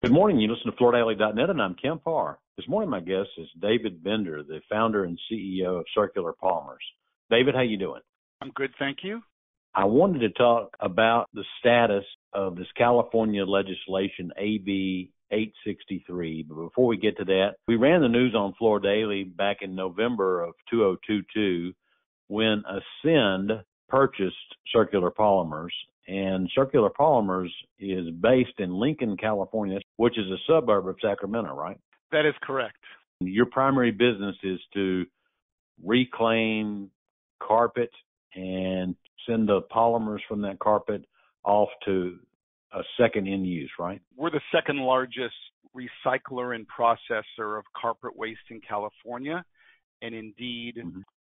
Good morning. You listen to FloorDaily.net, and I'm Kemp Harr. This morning, my guest is David Bender, the founder and CEO of Circular Polymers. David, how you doing? I'm good, thank you. I wanted to talk about the status of this California legislation, AB 863. But before we get to that, we ran the news on Floor Daily back in November of 2022 when Ascend purchased Circular Polymers. And Circular Polymers is based in Lincoln, California, which is a suburb of Sacramento, right? That is correct. Your primary business is to reclaim carpet and send the polymers from that carpet off to a second end use, right? We're the second largest recycler and processor of carpet waste in California. And indeed,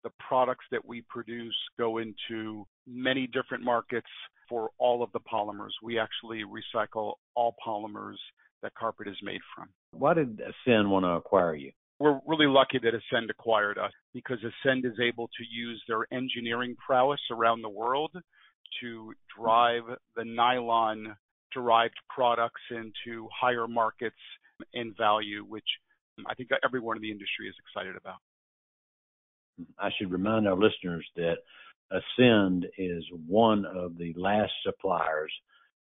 the products that we produce go into many different markets for all of the polymers. We actually recycle all polymers that carpet is made from. Why did Ascend want to acquire you? We're really lucky that Ascend acquired us because Ascend is able to use their engineering prowess around the world to drive the nylon-derived products into higher markets and value, which I think everyone in the industry is excited about. I should remind our listeners that Ascend is one of the last suppliers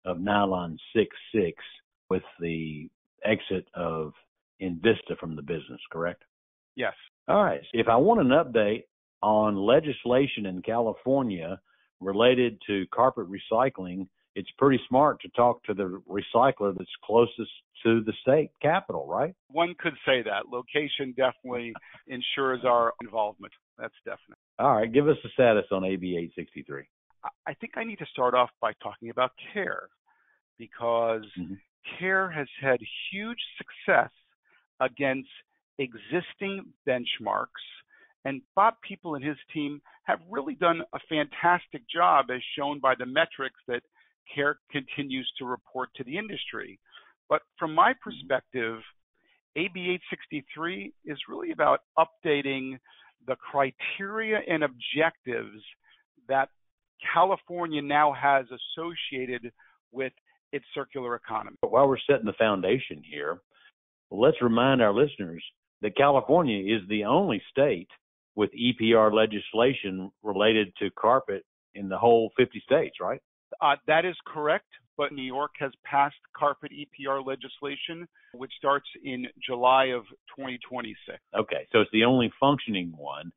of nylon 6/6 with the exit of Invista from the business, correct? Yes. All right. If I want an update on legislation in California related to carpet recycling, it's pretty smart to talk to the recycler that's closest to the state capital, right? One could say that. Location definitely ensures our involvement. That's definite. All right. Give us the status on AB 863. I think I need to start off by talking about CARE because CARE has had huge success against existing benchmarks, and Bob People and his team have really done a fantastic job as shown by the metrics that CARE continues to report to the industry. But from my perspective, AB 863 is really about updating the criteria and objectives that California now has associated with its circular economy. But while we're setting the foundation here, let's remind our listeners that California is the only state with EPR legislation related to carpet in the whole 50 states, right? That is correct, but New York has passed carpet EPR legislation, which starts in July of 2026. Okay, so it's the only functioning one,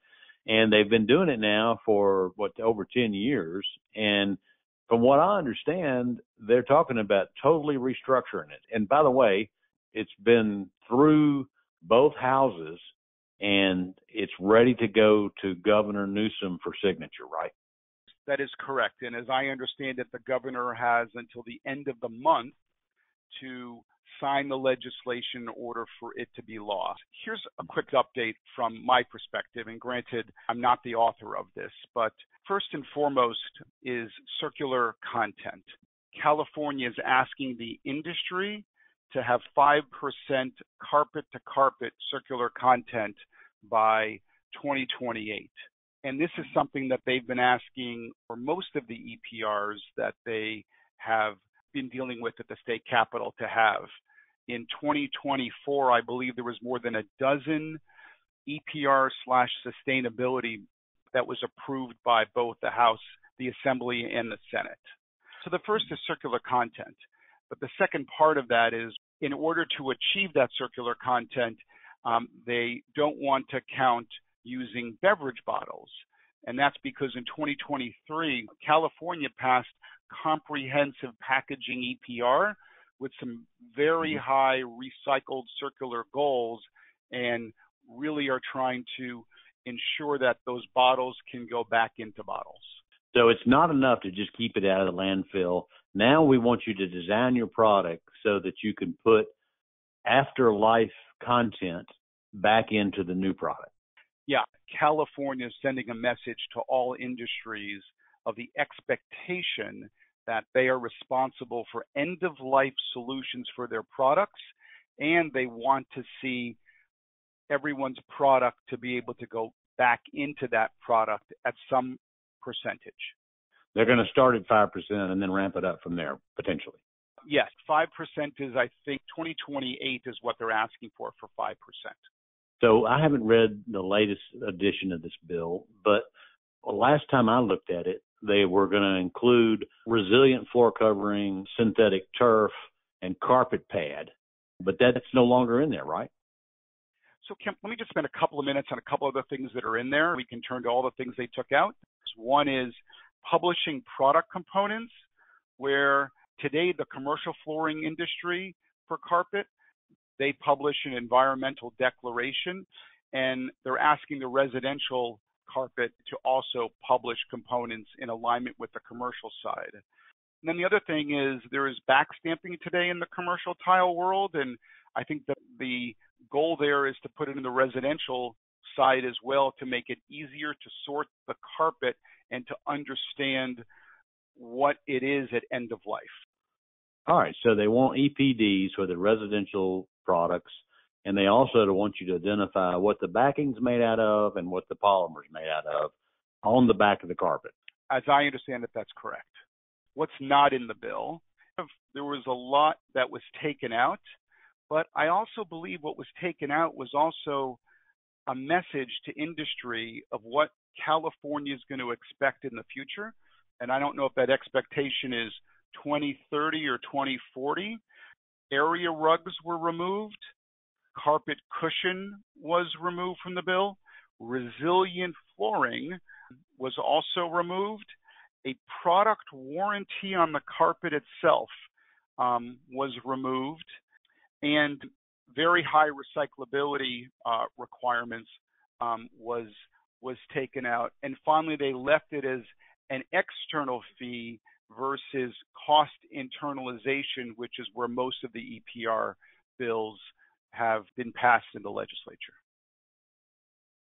and they've been doing it now for, over 10 years, and from what I understand, they're talking about totally restructuring it. And by the way, it's been through both houses, and it's ready to go to Governor Newsom for signature, right? That is correct. And as I understand it, the governor has until the end of the month to sign the legislation in order for it to be law. Here's a quick update from my perspective. And granted, I'm not the author of this, but first and foremost is circular content. California is asking the industry to have 5% carpet-to-carpet circular content by 2028. And this is something that they've been asking for most of the EPRs that they have been dealing with at the state capitol to have. In 2024, I believe there was more than a dozen EPR/sustainability that was approved by both the House, the Assembly, and the Senate. So the first is circular content. But the second part of that is in order to achieve that circular content, they don't want to count using beverage bottles. And that's because in 2023, California passed comprehensive packaging EPR with some very high recycled circular goals and really are trying to ensure that those bottles can go back into bottles. So it's not enough to just keep it out of the landfill. Now we want you to design your product so that you can put afterlife content back into the new product. Yeah, California is sending a message to all industries of the expectation that they are responsible for end-of-life solutions for their products, and they want to see everyone's product to be able to go back into that product at some percentage. They're going to start at 5% and then ramp it up from there, potentially. Yes, 5% is, I think, 2028 is what they're asking for 5%. So I haven't read the latest edition of this bill, but last time I looked at it, they were going to include resilient floor covering, synthetic turf, and carpet pad. But that's no longer in there, right? So, Kemp, let me just spend a couple of minutes on a couple of the things that are in there. We can turn to all the things they took out. One is publishing product components, where today the commercial flooring industry for carpet, they publish an environmental declaration, and they're asking the residential carpet to also publish components in alignment with the commercial side. And then the other thing is there is backstamping today in the commercial tile world, and I think that the goal there is to put it in the residential side as well to make it easier to sort the carpet and to understand what it is at end of life. All right, so they want EPDs for the residential products, and they also want you to identify what the backing's made out of and what the polymer's made out of on the back of the carpet. As I understand it, that's correct. What's not in the bill, there was a lot that was taken out, but I also believe what was taken out was also a message to industry of what California is going to expect in the future. And I don't know if that expectation is 2030 or 2040. Area rugs were removed. Carpet cushion was removed from the bill. Resilient flooring was also removed. A product warranty on the carpet itself was removed. And very high recyclability requirements was taken out. And finally, they left it as an external fee versus cost internalization, which is where most of the EPR bills have been passed in the legislature.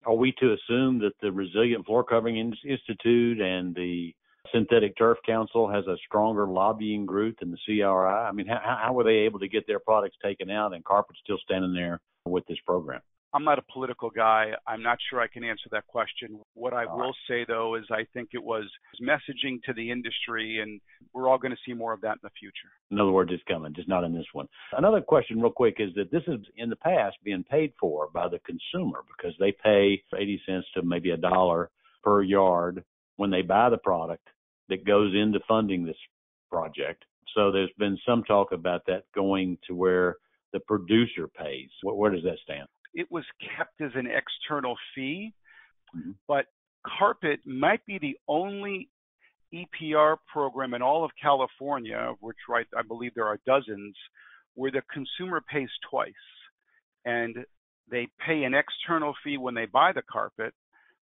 Are we to assume that the Resilient Floor Covering Institute and the Synthetic Turf Council has a stronger lobbying group than the CRI? I mean, how were they able to get their products taken out and carpet still standing there with this program? I'm not a political guy. I'm not sure I can answer that question. What I will say, though, is I think it was messaging to the industry, and we're all going to see more of that in the future. In other words, it's coming, just not in this one. Another question real quick is that this is in the past being paid for by the consumer because they pay 80 cents to maybe $1 per yard when they buy the product that goes into funding this project. So there's been some talk about that going to where the producer pays. Where does that stand? It was kept as an external fee, but carpet might be the only EPR program in all of California, which I believe there are dozens, where the consumer pays twice. And they pay an external fee when they buy the carpet,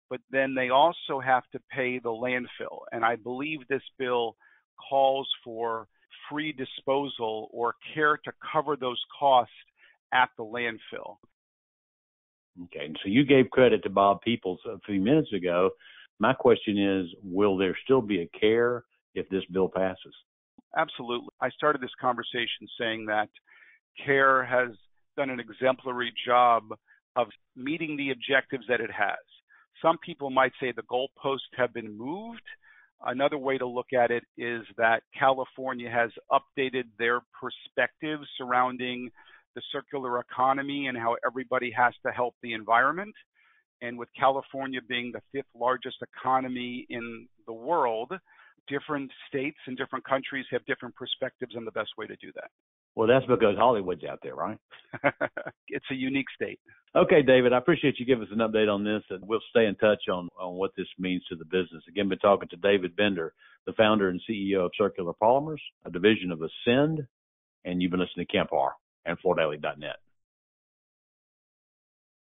but then they also have to pay the landfill. And I believe this bill calls for free disposal or care to cover those costs at the landfill. Okay, so you gave credit to Bob Peoples a few minutes ago. My question is, will there still be a care if this bill passes? Absolutely. I started this conversation saying that CARE has done an exemplary job of meeting the objectives that it has. Some people might say the goalposts have been moved. Another way to look at it is that California has updated their perspective surrounding the circular economy and how everybody has to help the environment. And with California being the 5th largest economy in the world, different states and different countries have different perspectives on the best way to do that. Well, that's because Hollywood's out there, right? It's a unique state. Okay, David, I appreciate you giving us an update on this, and we'll stay in touch on what this means to the business. Again, been talking to David Bender, the founder and CEO of Circular Polymers, a division of Ascend, and you've been listening to Kemp Harr and FloorDaily.net.